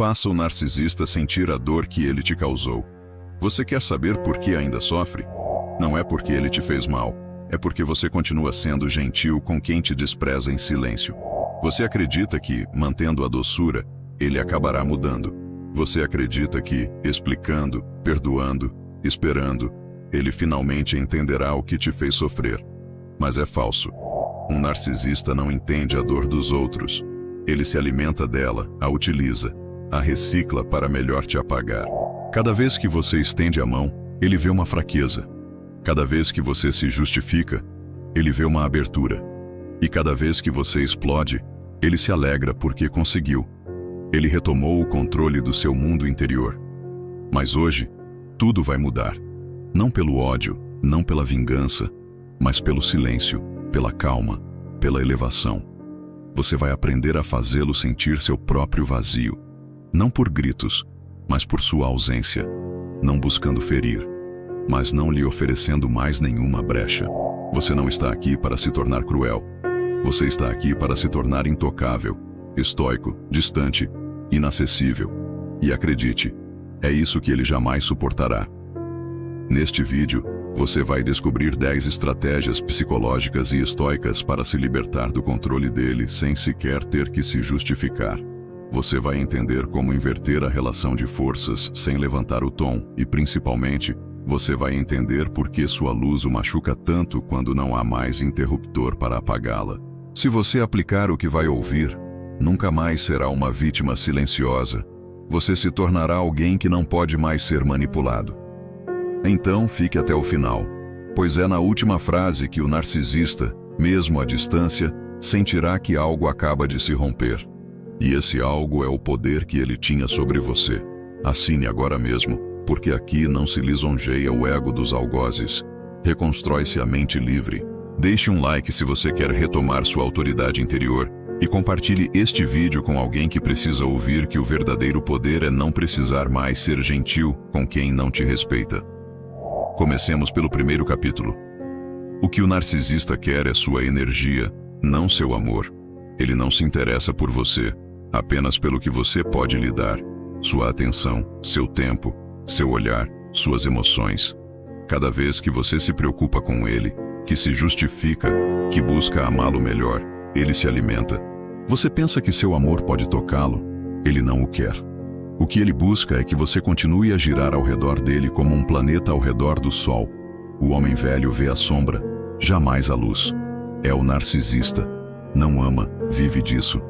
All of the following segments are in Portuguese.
faça o narcisista sentir a dor que ele te causou. Você quer saber por que ainda sofre? Não é porque ele te fez mal, é porque você continua sendo gentil com quem te despreza em silêncio. Você acredita que, mantendo a doçura, ele acabará mudando. Você acredita que, explicando, perdoando, esperando, ele finalmente entenderá o que te fez sofrer. Mas é falso. Um narcisista não entende a dor dos outros. Ele se alimenta dela, a utiliza, a recicla para melhor te apagar. Cada vez que você estende a mão, ele vê uma fraqueza. Cada vez que você se justifica, ele vê uma abertura. E cada vez que você explode, ele se alegra porque conseguiu. Ele retomou o controle do seu mundo interior. Mas hoje, tudo vai mudar. Não pelo ódio, não pela vingança, mas pelo silêncio, pela calma, pela elevação. Você vai aprender a fazê-lo sentir seu próprio vazio. Não por gritos, mas por sua ausência. Não buscando ferir, mas não lhe oferecendo mais nenhuma brecha. Você não está aqui para se tornar cruel. Você está aqui para se tornar intocável, estoico, distante, inacessível. E acredite, é isso que ele jamais suportará. Neste vídeo, você vai descobrir 10 estratégias psicológicas e estoicas para se libertar do controle dele sem sequer ter que se justificar. Você vai entender como inverter a relação de forças sem levantar o tom e, principalmente, você vai entender por que sua luz o machuca tanto quando não há mais interruptor para apagá-la. Se você aplicar o que vai ouvir, nunca mais será uma vítima silenciosa. Você se tornará alguém que não pode mais ser manipulado. Então fique até o final, pois é na última frase que o narcisista, mesmo à distância, sentirá que algo acaba de se romper. E esse algo é o poder que ele tinha sobre você. Assine agora mesmo, porque aqui não se lisonjeia o ego dos algozes. Reconstrói-se a mente livre. Deixe um like se você quer retomar sua autoridade interior e compartilhe este vídeo com alguém que precisa ouvir que o verdadeiro poder é não precisar mais ser gentil com quem não te respeita. Comecemos pelo primeiro capítulo. O que o narcisista quer é sua energia, não seu amor. Ele não se interessa por você, apenas pelo que você pode lhe dar. Sua atenção, seu tempo, seu olhar, suas emoções. Cada vez que você se preocupa com ele, que se justifica, que busca amá-lo melhor, ele se alimenta. Você pensa que seu amor pode tocá-lo? Ele não o quer. O que ele busca é que você continue a girar ao redor dele como um planeta ao redor do Sol. O homem velho vê a sombra, jamais a luz. É o narcisista. Não ama, vive disso.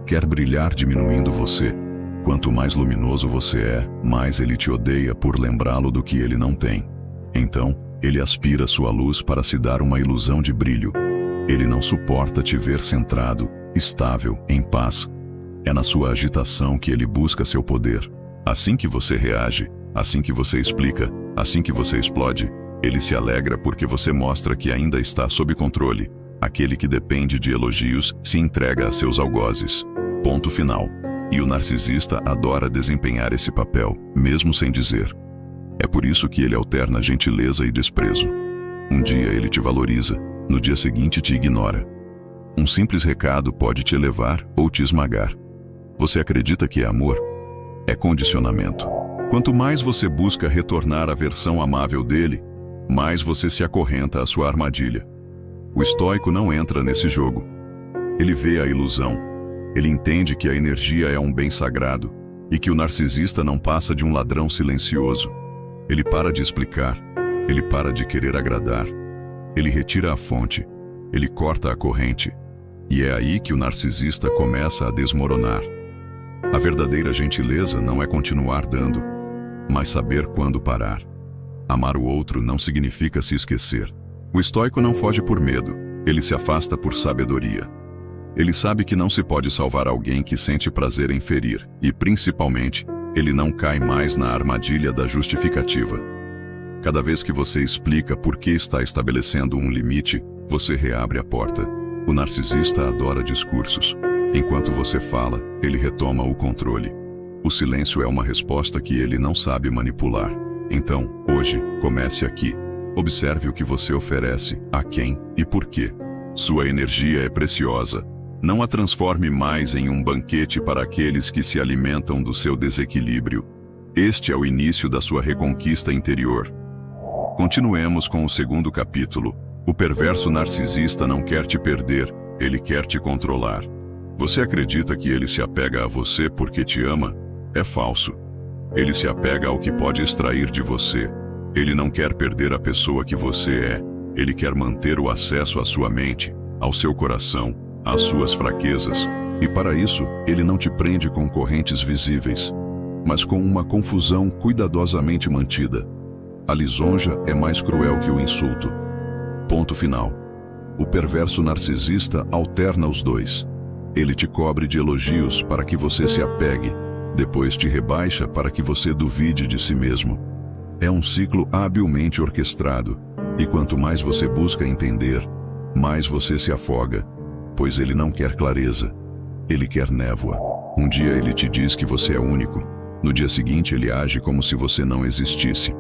Quer brilhar diminuindo você. Quanto mais luminoso você é, mais ele te odeia por lembrá-lo do que ele não tem. Então, ele aspira sua luz para se dar uma ilusão de brilho. Ele não suporta te ver centrado, estável, em paz. É na sua agitação que ele busca seu poder. Assim que você reage, assim que você explica, assim que você explode, ele se alegra porque você mostra que ainda está sob controle. Aquele que depende de elogios se entrega a seus algozes. Ponto final. E o narcisista adora desempenhar esse papel, mesmo sem dizer. É por isso que ele alterna gentileza e desprezo. Um dia ele te valoriza, no dia seguinte te ignora. Um simples recado pode te elevar ou te esmagar. Você acredita que é amor? É condicionamento. Quanto mais você busca retornar à versão amável dele, mais você se acorrenta à sua armadilha. O estoico não entra nesse jogo. Ele vê a ilusão. Ele entende que a energia é um bem sagrado e que o narcisista não passa de um ladrão silencioso. Ele para de explicar. Ele para de querer agradar. Ele retira a fonte. Ele corta a corrente. E é aí que o narcisista começa a desmoronar. A verdadeira gentileza não é continuar dando, mas saber quando parar. Amar o outro não significa se esquecer. O estoico não foge por medo, ele se afasta por sabedoria. Ele sabe que não se pode salvar alguém que sente prazer em ferir, e principalmente, ele não cai mais na armadilha da justificativa. Cada vez que você explica por que está estabelecendo um limite, você reabre a porta. O narcisista adora discursos. Enquanto você fala, ele retoma o controle. O silêncio é uma resposta que ele não sabe manipular. Então, hoje, comece aqui. Observe o que você oferece, a quem e por quê. Sua energia é preciosa. Não a transforme mais em um banquete para aqueles que se alimentam do seu desequilíbrio. Este é o início da sua reconquista interior. Continuemos com o segundo capítulo. O perverso narcisista não quer te perder, ele quer te controlar. Você acredita que ele se apega a você porque te ama? É falso. Ele se apega ao que pode extrair de você. Ele não quer perder a pessoa que você é. Ele quer manter o acesso à sua mente, ao seu coração, às suas fraquezas. E para isso, ele não te prende com correntes visíveis, mas com uma confusão cuidadosamente mantida. A lisonja é mais cruel que o insulto. Ponto final. O perverso narcisista alterna os dois. Ele te cobre de elogios para que você se apegue, depois te rebaixa para que você duvide de si mesmo. É um ciclo habilmente orquestrado, e quanto mais você busca entender, mais você se afoga, pois ele não quer clareza, ele quer névoa. Um dia ele te diz que você é único, no dia seguinte ele age como se você não existisse.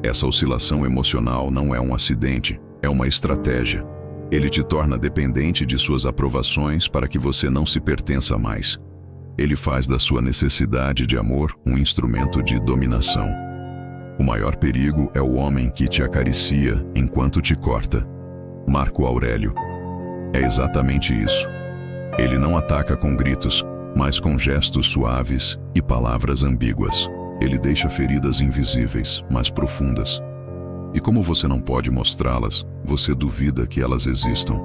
Essa oscilação emocional não é um acidente, é uma estratégia. Ele te torna dependente de suas aprovações para que você não se pertença mais. Ele faz da sua necessidade de amor um instrumento de dominação. O maior perigo é o homem que te acaricia enquanto te corta. Marco Aurélio. É exatamente isso. Ele não ataca com gritos, mas com gestos suaves e palavras ambíguas. Ele deixa feridas invisíveis, mas profundas. E como você não pode mostrá-las, você duvida que elas existam.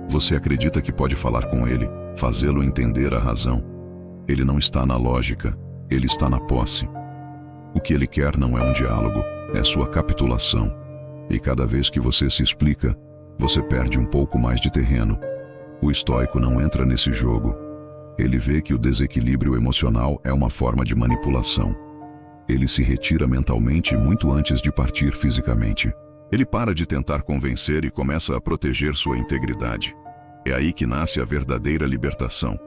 Você acredita que pode falar com ele, fazê-lo entender a razão. Ele não está na lógica, ele está na posse. O que ele quer não é um diálogo, é sua capitulação. E cada vez que você se explica, você perde um pouco mais de terreno. O estoico não entra nesse jogo. Ele vê que o desequilíbrio emocional é uma forma de manipulação. Ele se retira mentalmente muito antes de partir fisicamente. Ele para de tentar convencer e começa a proteger sua integridade. É aí que nasce a verdadeira libertação.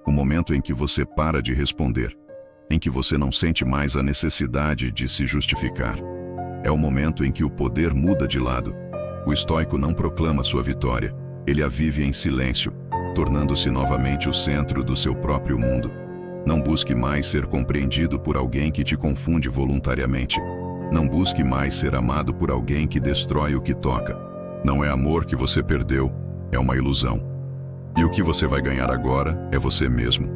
O momento em que você para de responder, em que você não sente mais a necessidade de se justificar. É o momento em que o poder muda de lado. O estoico não proclama sua vitória, ele a vive em silêncio, tornando-se novamente o centro do seu próprio mundo. Não busque mais ser compreendido por alguém que te confunde voluntariamente. Não busque mais ser amado por alguém que destrói o que toca. Não é amor que você perdeu, é uma ilusão. E o que você vai ganhar agora é você mesmo.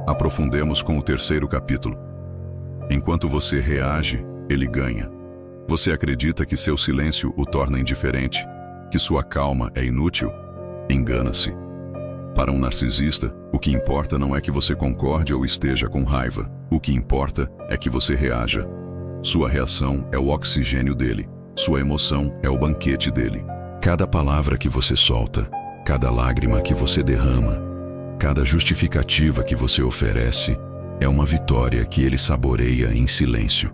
Aprofundemos com o terceiro capítulo. Enquanto você reage, ele ganha. Você acredita que seu silêncio o torna indiferente, que sua calma é inútil? Engana-se. Para um narcisista, o que importa não é que você concorde ou esteja com raiva. O que importa é que você reaja. Sua reação é o oxigênio dele. Sua emoção é o banquete dele. Cada palavra que você solta, cada lágrima que você derrama, cada justificativa que você oferece, é uma vitória que ele saboreia em silêncio.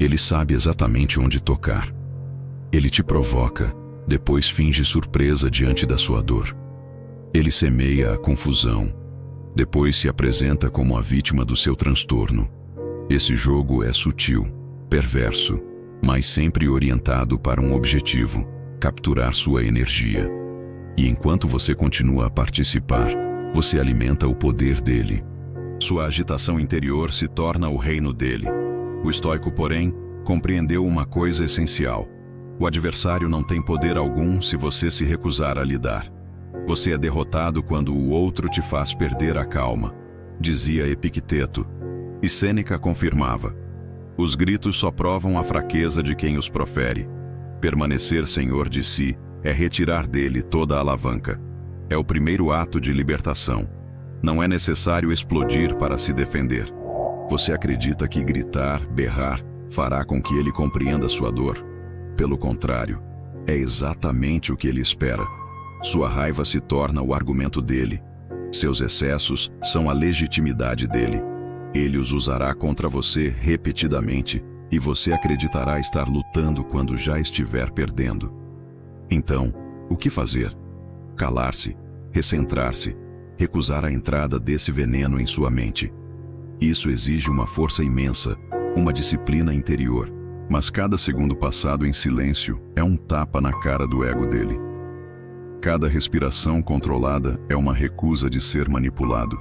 Ele sabe exatamente onde tocar. Ele te provoca, depois finge surpresa diante da sua dor. Ele semeia a confusão, depois se apresenta como a vítima do seu transtorno. Esse jogo é sutil, perverso, mas sempre orientado para um objetivo: capturar sua energia. E enquanto você continua a participar, você alimenta o poder dele. Sua agitação interior se torna o reino dele. O estoico, porém, compreendeu uma coisa essencial: o adversário não tem poder algum se você se recusar a lidar. Você é derrotado quando o outro te faz perder a calma, dizia Epicteto, e Sêneca confirmava. Os gritos só provam a fraqueza de quem os profere. Permanecer senhor de si é retirar dele toda a alavanca. É o primeiro ato de libertação. Não é necessário explodir para se defender. Você acredita que gritar, berrar, fará com que ele compreenda sua dor? Pelo contrário, é exatamente o que ele espera. Sua raiva se torna o argumento dele. Seus excessos são a legitimidade dele. Ele os usará contra você repetidamente, e você acreditará estar lutando quando já estiver perdendo. Então, o que fazer? Calar-se, recentrar-se, recusar a entrada desse veneno em sua mente. Isso exige uma força imensa, uma disciplina interior, mas cada segundo passado em silêncio é um tapa na cara do ego dele. Cada respiração controlada é uma recusa de ser manipulado.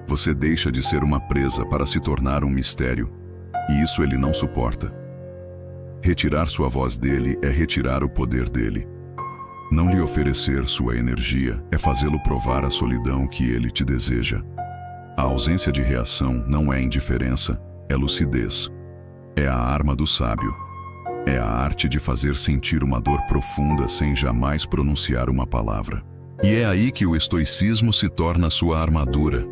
Você deixa de ser uma presa para se tornar um mistério, e isso ele não suporta. Retirar sua voz dele é retirar o poder dele. Não lhe oferecer sua energia é fazê-lo provar a solidão que ele te deseja. A ausência de reação não é indiferença, é lucidez. É a arma do sábio. É a arte de fazer sentir uma dor profunda sem jamais pronunciar uma palavra. E é aí que o estoicismo se torna sua armadura,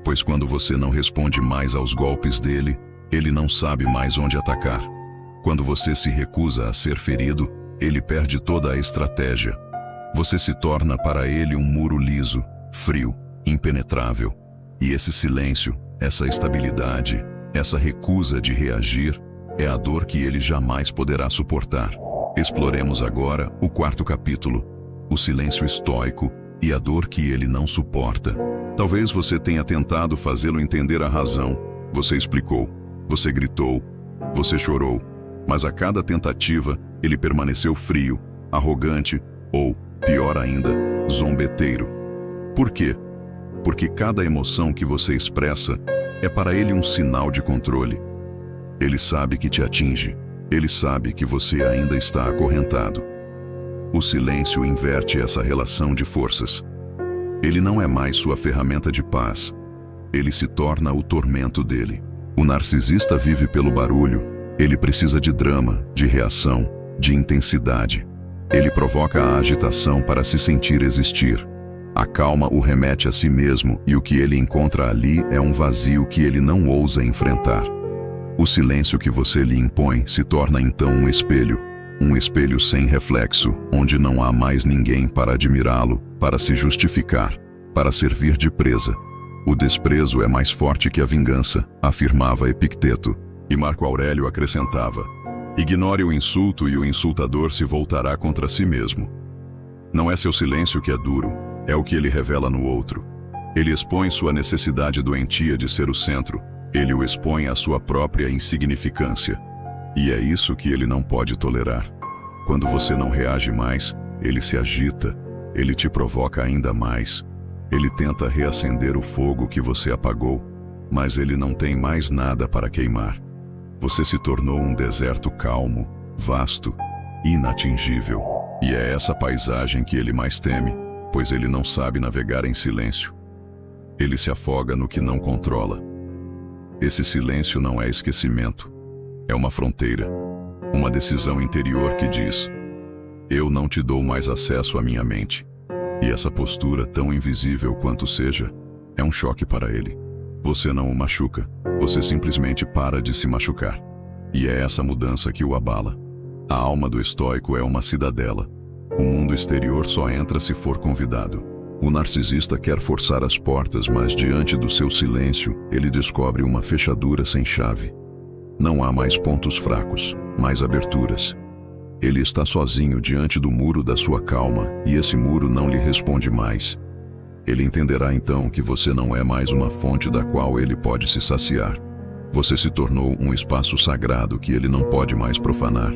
pois quando você não responde mais aos golpes dele, ele não sabe mais onde atacar. Quando você se recusa a ser ferido, ele perde toda a estratégia. Você se torna para ele um muro liso, frio, impenetrável. E esse silêncio, essa estabilidade, essa recusa de reagir, é a dor que ele jamais poderá suportar. Exploremos agora o 4º capítulo, o silêncio estoico e a dor que ele não suporta. Talvez você tenha tentado fazê-lo entender a razão. Você explicou, você gritou, você chorou, mas a cada tentativa ele permaneceu frio, arrogante ou, pior ainda, zombeteiro. Por quê? Porque cada emoção que você expressa é para ele um sinal de controle. Ele sabe que te atinge. Ele sabe que você ainda está acorrentado. O silêncio inverte essa relação de forças. Ele não é mais sua ferramenta de paz. Ele se torna o tormento dele. O narcisista vive pelo barulho. Ele precisa de drama, de reação, de intensidade. Ele provoca a agitação para se sentir existir. A calma o remete a si mesmo e o que ele encontra ali é um vazio que ele não ousa enfrentar. O silêncio que você lhe impõe se torna então um espelho sem reflexo, onde não há mais ninguém para admirá-lo, para se justificar, para servir de presa. O desprezo é mais forte que a vingança, afirmava Epicteto, e Marco Aurélio acrescentava: ignore o insulto e o insultador se voltará contra si mesmo. Não é seu silêncio que é duro, é o que ele revela no outro. Ele expõe sua necessidade doentia de ser o centro. Ele o expõe à sua própria insignificância. E é isso que ele não pode tolerar. Quando você não reage mais, ele se agita, ele te provoca ainda mais. Ele tenta reacender o fogo que você apagou, mas ele não tem mais nada para queimar. Você se tornou um deserto calmo, vasto, inatingível. E é essa paisagem que ele mais teme, pois ele não sabe navegar em silêncio. Ele se afoga no que não controla. Esse silêncio não é esquecimento, é uma fronteira, uma decisão interior que diz: eu não te dou mais acesso à minha mente. E essa postura, tão invisível quanto seja, é um choque para ele. Você não o machuca, você simplesmente para de se machucar. E é essa mudança que o abala. A alma do estoico é uma cidadela. O mundo exterior só entra se for convidado. O narcisista quer forçar as portas, mas diante do seu silêncio, ele descobre uma fechadura sem chave. Não há mais pontos fracos, mais aberturas. Ele está sozinho diante do muro da sua calma, e esse muro não lhe responde mais. Ele entenderá então que você não é mais uma fonte da qual ele pode se saciar. Você se tornou um espaço sagrado que ele não pode mais profanar.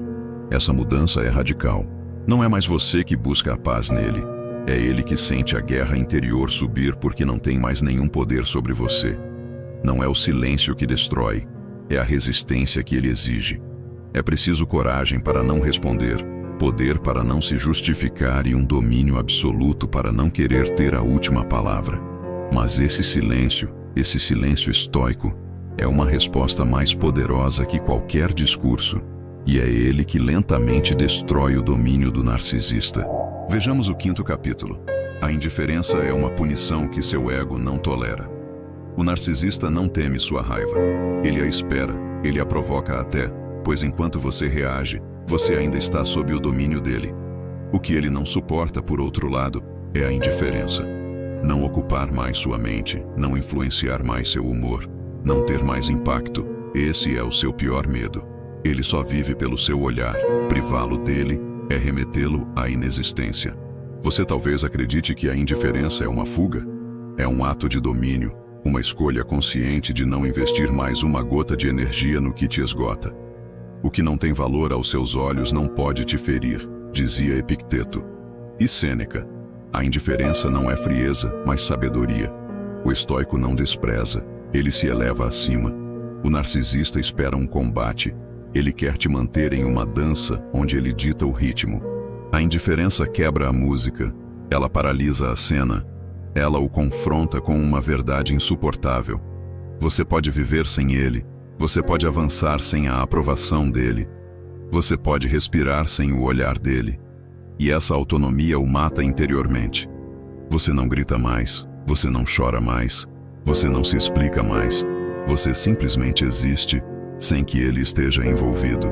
Essa mudança é radical. Não é mais você que busca a paz nele. É ele que sente a guerra interior subir porque não tem mais nenhum poder sobre você. Não é o silêncio que destrói, é a resistência que ele exige. É preciso coragem para não responder, poder para não se justificar e um domínio absoluto para não querer ter a última palavra. Mas esse silêncio estoico, é uma resposta mais poderosa que qualquer discurso. E é ele que lentamente destrói o domínio do narcisista. Vejamos o 5º capítulo. A indiferença é uma punição que seu ego não tolera. O narcisista não teme sua raiva. Ele a espera, ele a provoca até, pois enquanto você reage, você ainda está sob o domínio dele. O que ele não suporta, por outro lado, é a indiferença. Não ocupar mais sua mente, não influenciar mais seu humor, não ter mais impacto. Esse é o seu pior medo. Ele só vive pelo seu olhar. Privá-lo dele é remetê-lo à inexistência. Você talvez acredite que a indiferença é uma fuga. É um ato de domínio, uma escolha consciente de não investir mais uma gota de energia no que te esgota. O que não tem valor aos seus olhos não pode te ferir, dizia Epicteto. E Sêneca: a indiferença não é frieza, mas sabedoria. O estoico não despreza, ele se eleva acima. O narcisista espera um combate, ele quer te manter em uma dança onde ele dita o ritmo. A indiferença quebra a música, ela paralisa a cena, ela o confronta com uma verdade insuportável. Você pode viver sem ele, você pode avançar sem a aprovação dele, você pode respirar sem o olhar dele. E essa autonomia o mata interiormente. Você não grita mais, você não chora mais, você não se explica mais, você simplesmente existe sem que ele esteja envolvido.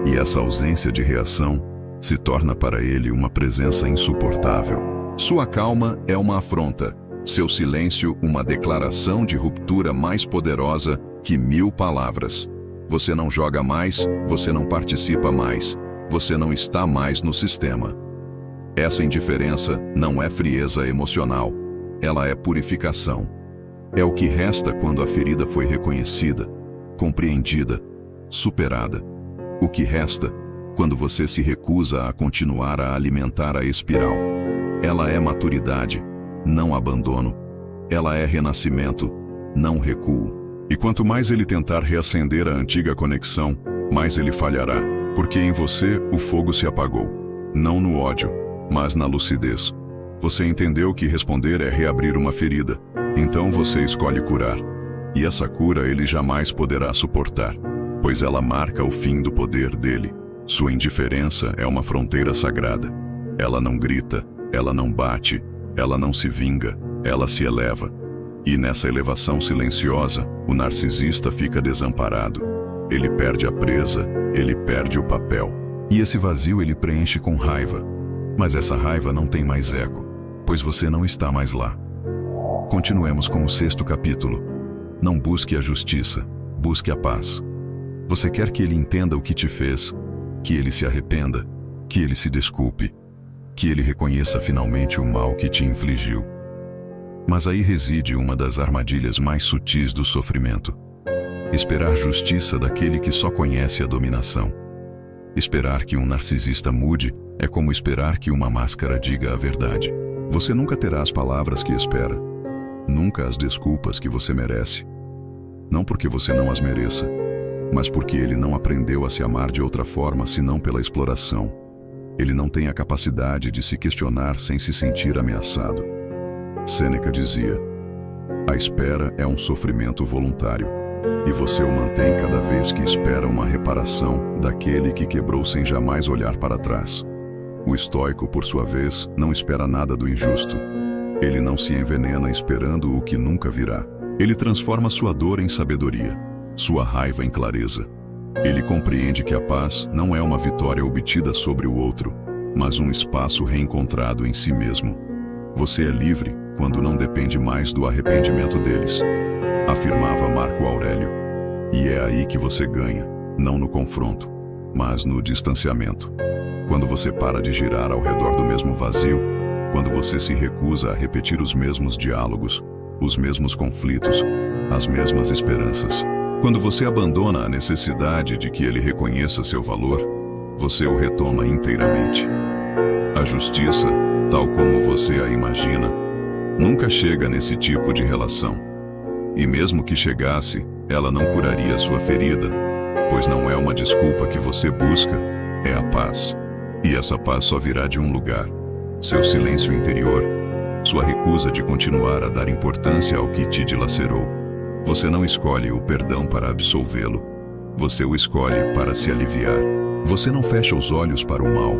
E essa ausência de reação se torna para ele uma presença insuportável. Sua calma é uma afronta, seu silêncio uma declaração de ruptura mais poderosa que 1000 palavras. Você não joga mais, você não participa mais, você não está mais no sistema. Essa indiferença não é frieza emocional, ela é purificação. É o que resta quando a ferida foi reconhecida, compreendida, superada. O que resta quando você se recusa a continuar a alimentar a espiral. Ela é maturidade, não abandono. Ela é renascimento, não recuo. E quanto mais ele tentar reacender a antiga conexão, mais ele falhará, porque em você o fogo se apagou. Não no ódio, mas na lucidez. Você entendeu que responder é reabrir uma ferida, então você escolhe curar. E essa cura ele jamais poderá suportar, pois ela marca o fim do poder dele. Sua indiferença é uma fronteira sagrada. Ela não grita, ela não bate, ela não se vinga, ela se eleva. E nessa elevação silenciosa, o narcisista fica desamparado. Ele perde a presa, ele perde o papel. E esse vazio ele preenche com raiva. Mas essa raiva não tem mais eco, pois você não está mais lá. Continuemos com o 6º capítulo. Não busque a justiça, busque a paz. Você quer que ele entenda o que te fez, que ele se arrependa, que ele se desculpe, que ele reconheça finalmente o mal que te infligiu. Mas aí reside uma das armadilhas mais sutis do sofrimento. Esperar justiça daquele que só conhece a dominação. Esperar que um narcisista mude é como esperar que uma máscara diga a verdade. Você nunca terá as palavras que espera, nunca as desculpas que você merece. Não porque você não as mereça, mas porque ele não aprendeu a se amar de outra forma senão pela exploração. Ele não tem a capacidade de se questionar sem se sentir ameaçado. Sêneca dizia: a espera é um sofrimento voluntário, e você o mantém cada vez que espera uma reparação daquele que quebrou sem jamais olhar para trás. O estoico, por sua vez, não espera nada do injusto. Ele não se envenena esperando o que nunca virá. Ele transforma sua dor em sabedoria, sua raiva em clareza. Ele compreende que a paz não é uma vitória obtida sobre o outro, mas um espaço reencontrado em si mesmo. Você é livre quando não depende mais do arrependimento deles, afirmava Marco Aurélio. E é aí que você ganha, não no confronto, mas no distanciamento. Quando você para de girar ao redor do mesmo vazio, quando você se recusa a repetir os mesmos diálogos, os mesmos conflitos, as mesmas esperanças. Quando você abandona a necessidade de que ele reconheça seu valor, você o retoma inteiramente. A justiça, tal como você a imagina, nunca chega nesse tipo de relação. E mesmo que chegasse, ela não curaria sua ferida, pois não é uma desculpa que você busca, é a paz. E essa paz só virá de um lugar: seu silêncio interior, sua recusa de continuar a dar importância ao que te dilacerou. Você não escolhe o perdão para absolvê-lo, você o escolhe para se aliviar. Você não fecha os olhos para o mal,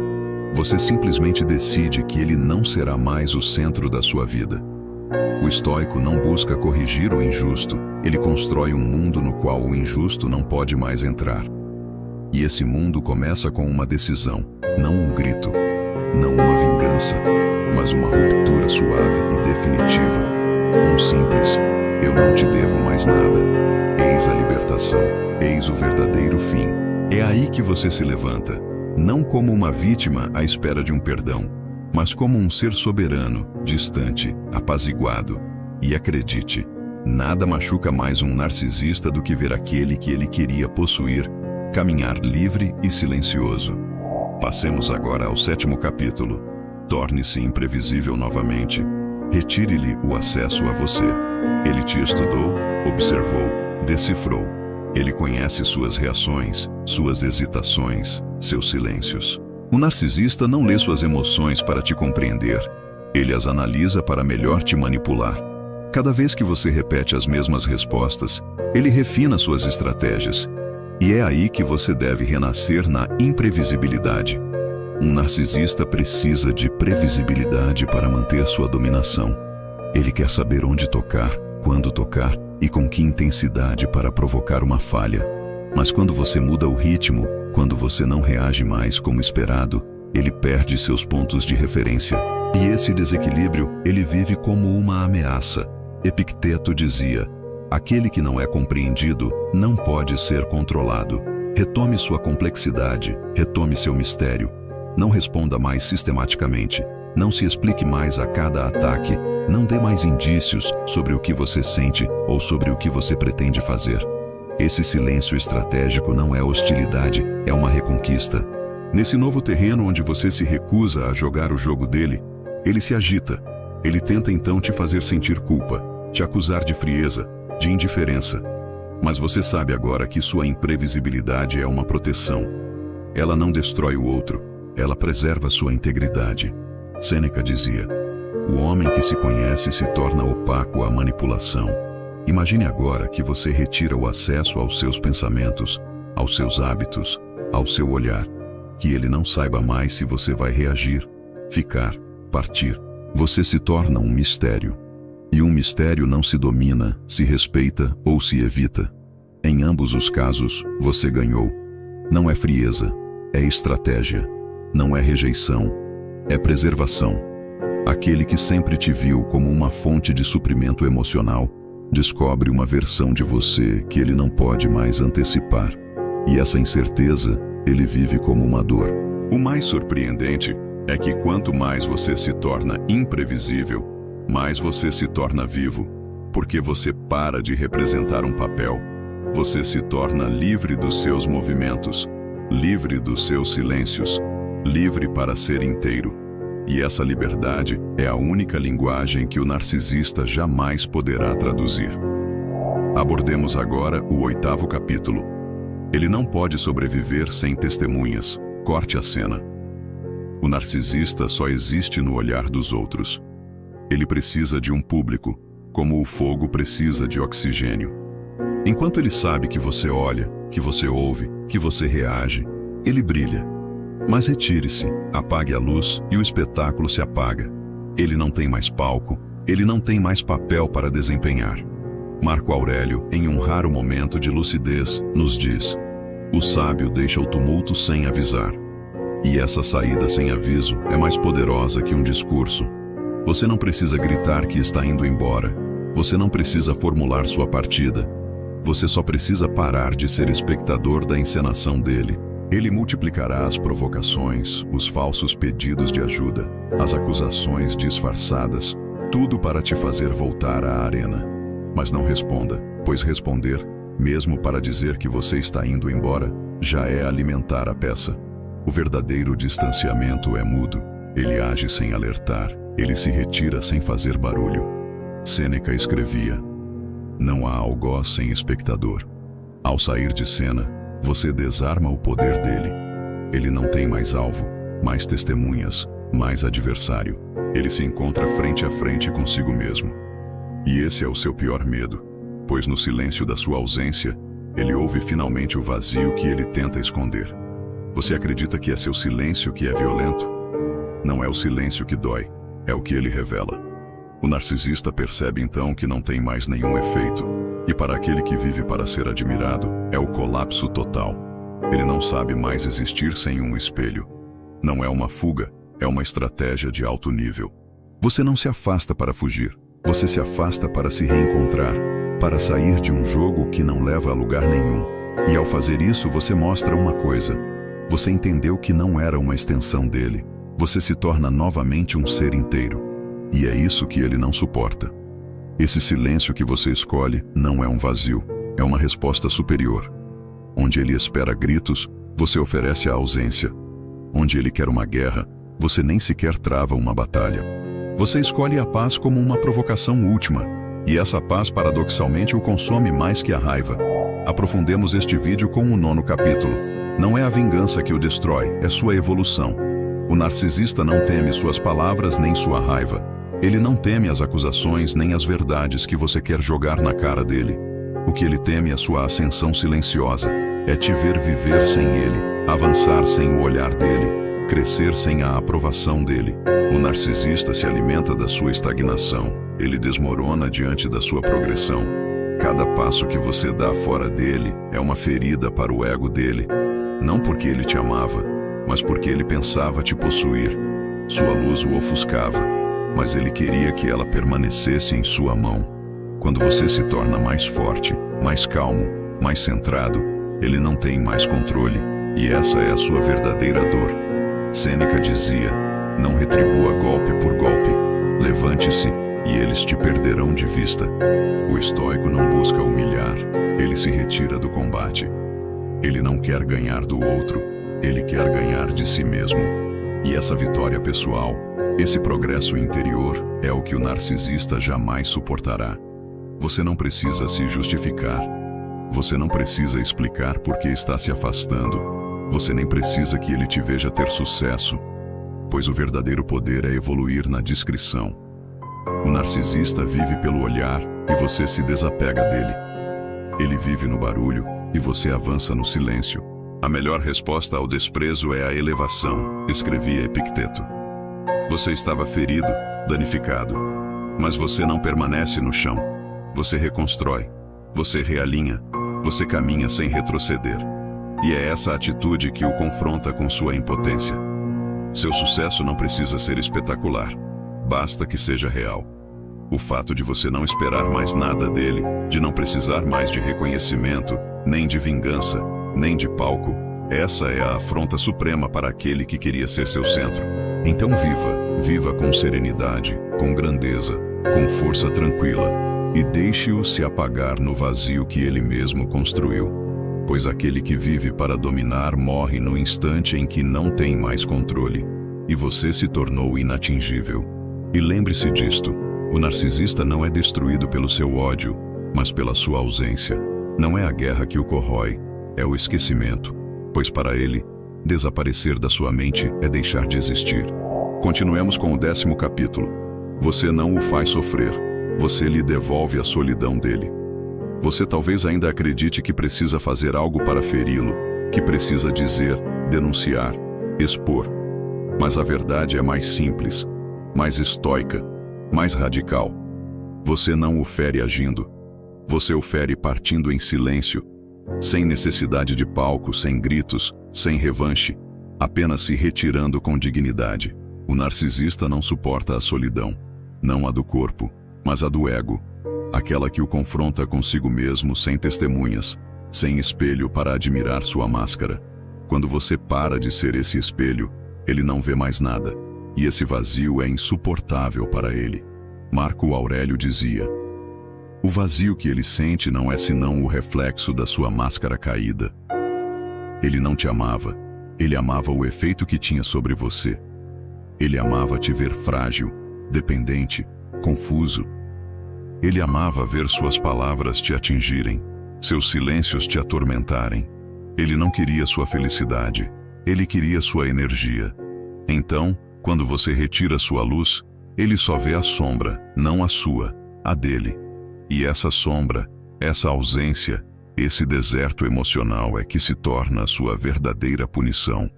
você simplesmente decide que ele não será mais o centro da sua vida. O estoico não busca corrigir o injusto, ele constrói um mundo no qual o injusto não pode mais entrar. E esse mundo começa com uma decisão, não um grito, não uma vingança, mas uma ruptura suave e definitiva. Um simples: eu não te devo mais nada. Eis a libertação, eis o verdadeiro fim. É aí que você se levanta, não como uma vítima à espera de um perdão, mas como um ser soberano, distante, apaziguado. E acredite, nada machuca mais um narcisista do que ver aquele que ele queria possuir caminhar livre e silencioso. Passemos agora ao 7º capítulo. Torne-se imprevisível novamente. Retire-lhe o acesso a você. Ele te estudou, observou, decifrou. Ele conhece suas reações, suas hesitações, seus silêncios. O narcisista não lê suas emoções para te compreender. Ele as analisa para melhor te manipular. Cada vez que você repete as mesmas respostas, ele refina suas estratégias. E é aí que você deve renascer na imprevisibilidade. Um narcisista precisa de previsibilidade para manter sua dominação. Ele quer saber onde tocar, quando tocar e com que intensidade para provocar uma falha. Mas quando você muda o ritmo, quando você não reage mais como esperado, ele perde seus pontos de referência. E esse desequilíbrio ele vive como uma ameaça. Epicteto dizia: aquele que não é compreendido não pode ser controlado. Retome sua complexidade, retome seu mistério. Não responda mais sistematicamente. Não se explique mais a cada ataque. Não dê mais indícios sobre o que você sente ou sobre o que você pretende fazer. Esse silêncio estratégico não é hostilidade, é uma reconquista. Nesse novo terreno onde você se recusa a jogar o jogo dele, ele se agita. Ele tenta então te fazer sentir culpa, te acusar de frieza, de indiferença. Mas você sabe agora que sua imprevisibilidade é uma proteção. Ela não destrói o outro, ela preserva sua integridade. Sêneca dizia: o homem que se conhece se torna opaco à manipulação. Imagine agora que você retira o acesso aos seus pensamentos, aos seus hábitos, ao seu olhar, que ele não saiba mais se você vai reagir, ficar, partir. Você se torna um mistério. E um mistério não se domina, se respeita ou se evita. Em ambos os casos, você ganhou. Não é frieza, é estratégia. Não é rejeição, é preservação. Aquele que sempre te viu como uma fonte de suprimento emocional, descobre uma versão de você que ele não pode mais antecipar. E essa incerteza, ele vive como uma dor. O mais surpreendente é que quanto mais você se torna imprevisível, mais você se torna vivo, porque você para de representar um papel. Você se torna livre dos seus movimentos, livre dos seus silêncios, livre para ser inteiro. E essa liberdade é a única linguagem que o narcisista jamais poderá traduzir. Abordemos agora o 8º capítulo. Ele não pode sobreviver sem testemunhas. Corte a cena. O narcisista só existe no olhar dos outros. Ele precisa de um público, como o fogo precisa de oxigênio. Enquanto ele sabe que você olha, que você ouve, que você reage, ele brilha. Mas retire-se, apague a luz e o espetáculo se apaga. Ele não tem mais palco, ele não tem mais papel para desempenhar. Marco Aurélio, em um raro momento de lucidez, nos diz: o sábio deixa o tumulto sem avisar. E essa saída sem aviso é mais poderosa que um discurso. Você não precisa gritar que está indo embora. Você não precisa formular sua partida. Você só precisa parar de ser espectador da encenação dele. Ele multiplicará as provocações, os falsos pedidos de ajuda, as acusações disfarçadas, tudo para te fazer voltar à arena. Mas não responda, pois responder, mesmo para dizer que você está indo embora, já é alimentar a peça. O verdadeiro distanciamento é mudo. Ele age sem alertar, ele se retira sem fazer barulho. Sêneca escrevia: não há algoz sem espectador. Ao sair de cena, você desarma o poder dele. Ele não tem mais alvo, mais testemunhas, mais adversário. Ele se encontra frente a frente consigo mesmo. E esse é o seu pior medo, pois no silêncio da sua ausência, ele ouve finalmente o vazio que ele tenta esconder. Você acredita que é seu silêncio que é violento? Não é o silêncio que dói, é o que ele revela. O narcisista percebe então que não tem mais nenhum efeito. E para aquele que vive para ser admirado, é o colapso total. Ele não sabe mais existir sem um espelho. Não é uma fuga, é uma estratégia de alto nível. Você não se afasta para fugir. Você se afasta para se reencontrar, para sair de um jogo que não leva a lugar nenhum. E ao fazer isso, você mostra uma coisa. Você entendeu que não era uma extensão dele. Você se torna novamente um ser inteiro. E é isso que ele não suporta. Esse silêncio que você escolhe não é um vazio, é uma resposta superior. Onde ele espera gritos, você oferece a ausência. Onde ele quer uma guerra, Você nem sequer trava uma batalha. Você escolhe a paz como uma provocação última, e essa paz paradoxalmente o consome mais que a raiva. Aprofundemos este vídeo com o 9º capítulo. Não é a vingança que o destrói, é sua evolução. O narcisista não teme suas palavras nem sua raiva. Ele não teme as acusações nem as verdades que você quer jogar na cara dele. O que ele teme é sua ascensão silenciosa. É te ver viver sem ele, avançar sem o olhar dele, crescer sem a aprovação dele. O narcisista se alimenta da sua estagnação. Ele desmorona diante da sua progressão. Cada passo que você dá fora dele é uma ferida para o ego dele. Não porque ele te amava, mas porque ele pensava te possuir. Sua luz o ofuscava, mas ele queria que ela permanecesse em sua mão. Quando você se torna mais forte, mais calmo, mais centrado, ele não tem mais controle, e essa é a sua verdadeira dor. Sêneca dizia: não retribua golpe por golpe. Levante-se e eles te perderão de vista. O estoico não busca humilhar, ele se retira do combate. Ele não quer ganhar do outro, ele quer ganhar de si mesmo. E essa vitória pessoal, esse progresso interior, é o que o narcisista jamais suportará. Você não precisa se justificar. Você não precisa explicar por que está se afastando. Você nem precisa que ele te veja ter sucesso, pois o verdadeiro poder é evoluir na discrição. O narcisista vive pelo olhar e você se desapega dele. Ele vive no barulho e você avança no silêncio. A melhor resposta ao desprezo é a elevação, escrevia Epicteto. Você estava ferido, danificado, mas você não permanece no chão. Você reconstrói, você realinha, você caminha sem retroceder. E é essa atitude que o confronta com sua impotência. Seu sucesso não precisa ser espetacular, basta que seja real. O fato de você não esperar mais nada dele, de não precisar mais de reconhecimento, nem de vingança, nem de palco, essa é a afronta suprema para aquele que queria ser seu centro. Então viva com serenidade, com grandeza, com força tranquila, e deixe-o se apagar no vazio que ele mesmo construiu. Pois aquele que vive para dominar morre no instante em que não tem mais controle, e você se tornou inatingível. E lembre-se disto, o narcisista não é destruído pelo seu ódio, mas pela sua ausência. Não é a guerra que o corrói, é o esquecimento, pois para ele, desaparecer da sua mente é deixar de existir. Continuemos com o 10º capítulo. Você não o faz sofrer, você lhe devolve a solidão dele. Você talvez ainda acredite que precisa fazer algo para feri-lo, que precisa dizer, denunciar, expor. Mas a verdade é mais simples, mais estoica, mais radical. Você não o fere agindo. Você o fere partindo em silêncio, sem necessidade de palco, sem gritos, sem revanche, apenas se retirando com dignidade. O narcisista não suporta a solidão, não a do corpo, mas a do ego. Aquela que o confronta consigo mesmo sem testemunhas, sem espelho para admirar sua máscara. Quando você para de ser esse espelho, ele não vê mais nada, e esse vazio é insuportável para ele. Marco Aurélio dizia: o vazio que ele sente não é senão o reflexo da sua máscara caída. Ele não te amava, ele amava o efeito que tinha sobre você. Ele amava te ver frágil, dependente, confuso. Ele amava ver suas palavras te atingirem, seus silêncios te atormentarem. Ele não queria sua felicidade, ele queria sua energia. Então, quando você retira sua luz, ele só vê a sombra, não a sua, a dele. E essa sombra, essa ausência, esse deserto emocional é que se torna a sua verdadeira punição.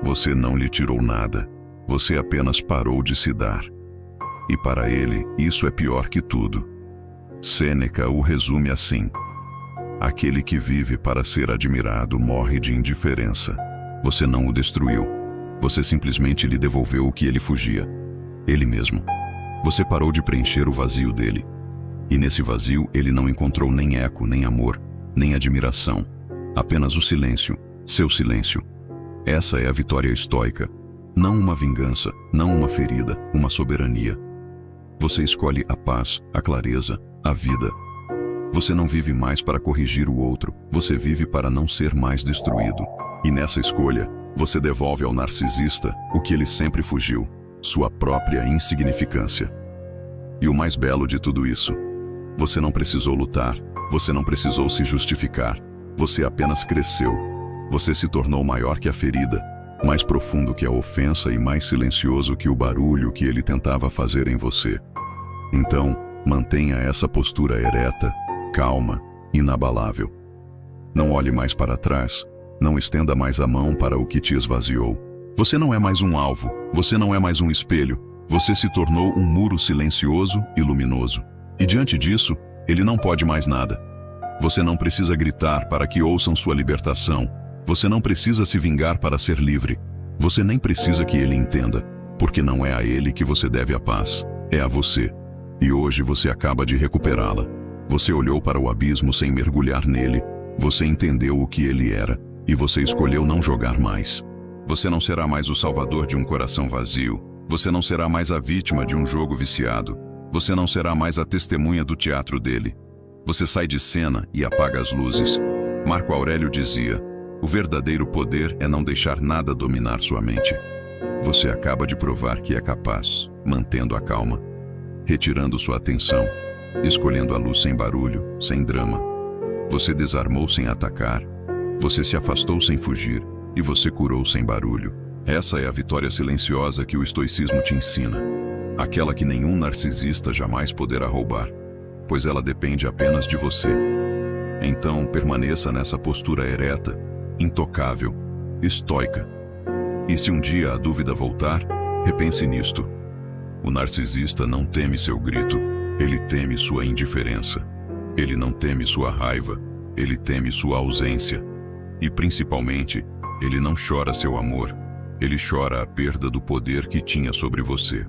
Você não lhe tirou nada, você apenas parou de se dar. E para ele, isso é pior que tudo. Sêneca o resume assim: aquele que vive para ser admirado morre de indiferença. Você não o destruiu. Você simplesmente lhe devolveu o que ele fugia. Ele mesmo. Você parou de preencher o vazio dele. E nesse vazio ele não encontrou nem eco, nem amor, nem admiração. Apenas o silêncio, seu silêncio. Essa é a vitória estoica. Não uma vingança, não uma ferida, uma soberania. Você escolhe a paz, a clareza, a vida. Você não vive mais para corrigir o outro, você vive para não ser mais destruído. E nessa escolha, você devolve ao narcisista o que ele sempre fugiu, sua própria insignificância. E o mais belo de tudo isso, você não precisou lutar, você não precisou se justificar, você apenas cresceu. Você se tornou maior que a ferida, mais profundo que a ofensa e mais silencioso que o barulho que ele tentava fazer em você. Então, mantenha essa postura ereta, calma, inabalável. Não olhe mais para trás, não estenda mais a mão para o que te esvaziou. Você não é mais um alvo, você não é mais um espelho, você se tornou um muro silencioso e luminoso. E diante disso, ele não pode mais nada. Você não precisa gritar para que ouçam sua libertação. Você não precisa se vingar para ser livre. Você nem precisa que ele entenda, porque não é a ele que você deve a paz, é a você. E hoje você acaba de recuperá-la. Você olhou para o abismo sem mergulhar nele, você entendeu o que ele era, e você escolheu não jogar mais. Você não será mais o salvador de um coração vazio. Você não será mais a vítima de um jogo viciado. Você não será mais a testemunha do teatro dele. Você sai de cena e apaga as luzes. Marco Aurélio dizia: o verdadeiro poder é não deixar nada dominar sua mente. Você acaba de provar que é capaz, mantendo a calma, retirando sua atenção, escolhendo a luz sem barulho, sem drama. Você desarmou sem atacar, você se afastou sem fugir e você curou sem barulho. Essa é a vitória silenciosa que o estoicismo te ensina, aquela que nenhum narcisista jamais poderá roubar, pois ela depende apenas de você. Então permaneça nessa postura ereta, intocável, estoica. E se um dia a dúvida voltar, repense nisto. O narcisista não teme seu grito, ele teme sua indiferença. Ele não teme sua raiva, ele teme sua ausência. E principalmente, ele não chora seu amor, ele chora a perda do poder que tinha sobre você.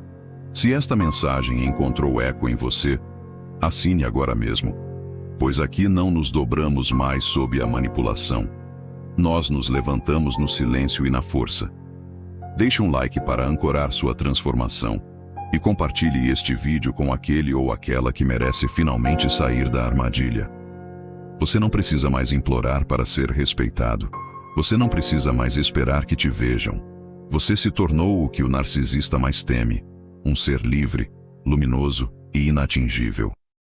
Se esta mensagem encontrou eco em você, assine agora mesmo, pois aqui não nos dobramos mais sob a manipulação. Nós nos levantamos no silêncio e na força. Deixe um like para ancorar sua transformação e compartilhe este vídeo com aquele ou aquela que merece finalmente sair da armadilha. Você não precisa mais implorar para ser respeitado. Você não precisa mais esperar que te vejam. Você se tornou o que o narcisista mais teme, um ser livre, luminoso e inatingível.